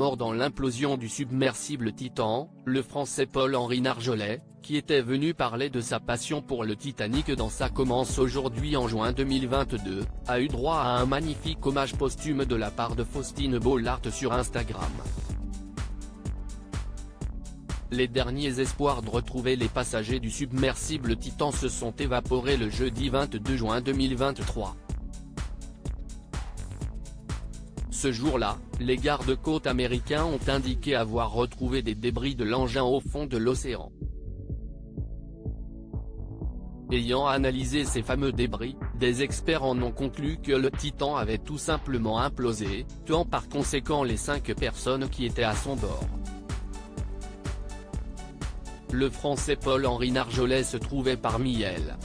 mort dans l'implosion du submersible Titan, le Français Paul-Henri Nargeolet, qui était venu parler de sa passion pour le Titanic dans Ça commence aujourd'hui en juin 2022, a eu droit à un magnifique hommage posthume de la part de Faustine Bollaert sur Instagram. Les derniers espoirs de retrouver les passagers du submersible Titan se sont évaporés le jeudi 22 juin 2023. Ce jour-là, les gardes-côtes américains ont indiqué avoir retrouvé des débris de l'engin au fond de l'océan. Ayant analysé ces fameux débris, des experts en ont conclu que le Titan avait tout simplement implosé, tuant par conséquent les 5 personnes qui étaient à son bord. Le Français Paul-Henri Nargeolet se trouvait parmi elles.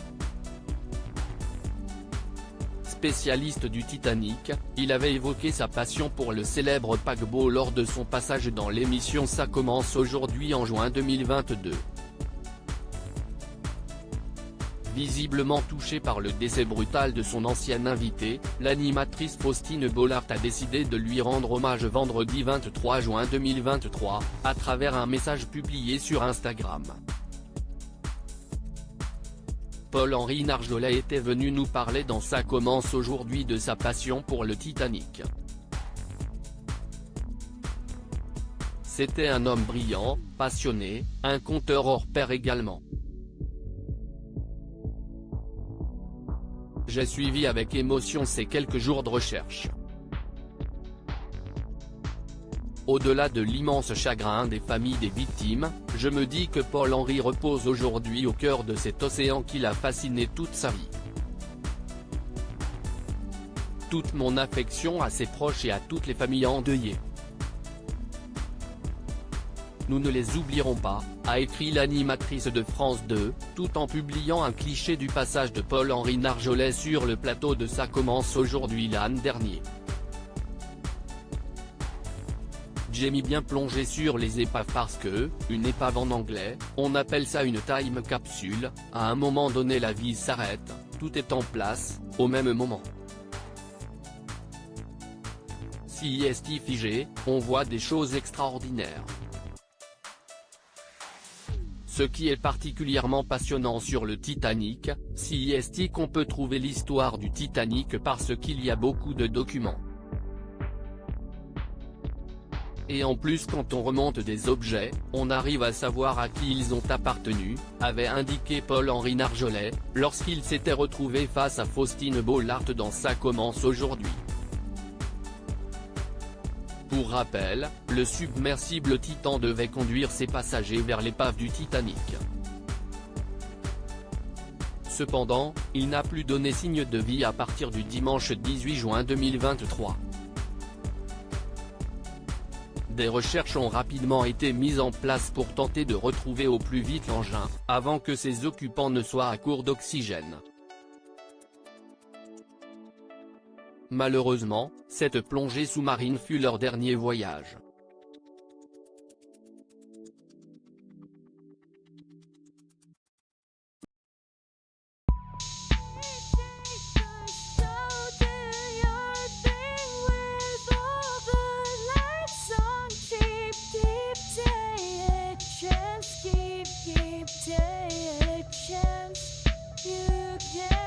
Spécialiste du Titanic, il avait évoqué sa passion pour le célèbre paquebot lors de son passage dans l'émission Ça commence aujourd'hui en juin 2022. Visiblement touchée par le décès brutal de son ancienne invitée, l'animatrice Faustine Bollaert a décidé de lui rendre hommage vendredi 23 juin 2023, à travers un message publié sur Instagram. Paul-Henri Nargeolet était venu nous parler dans Ça commence aujourd'hui de sa passion pour le Titanic. C'était un homme brillant, passionné, un conteur hors pair également. J'ai suivi avec émotion ces quelques jours de recherche. Au-delà de l'immense chagrin des familles des victimes, je me dis que Paul-Henri repose aujourd'hui au cœur de cet océan qui l'a fasciné toute sa vie. Toute mon affection à ses proches et à toutes les familles endeuillées. Nous ne les oublierons pas, a écrit l'animatrice de France 2, tout en publiant un cliché du passage de Paul-Henri Nargeolet sur le plateau de Ça commence aujourd'hui l'an dernier. J'ai mis bien plongé sur les épaves parce que, une épave en anglais, on appelle ça une time capsule, à un moment donné la vie s'arrête, tout est en place, au même moment. Si est figé, on voit des choses extraordinaires. Ce qui est particulièrement passionnant sur le Titanic, c'est qu'on peut trouver l'histoire du Titanic parce qu'il y a beaucoup de documents. Et en plus quand on remonte des objets, on arrive à savoir à qui ils ont appartenu, avait indiqué Paul-Henri Nargeolet, lorsqu'il s'était retrouvé face à Faustine Bollaert dans Ça commence aujourd'hui. Pour rappel, le submersible Titan devait conduire ses passagers vers l'épave du Titanic. Cependant, il n'a plus donné signe de vie à partir du dimanche 18 juin 2023. Des recherches ont rapidement été mises en place pour tenter de retrouver au plus vite l'engin, avant que ses occupants ne soient à court d'oxygène. Malheureusement, cette plongée sous-marine fut leur dernier voyage. You can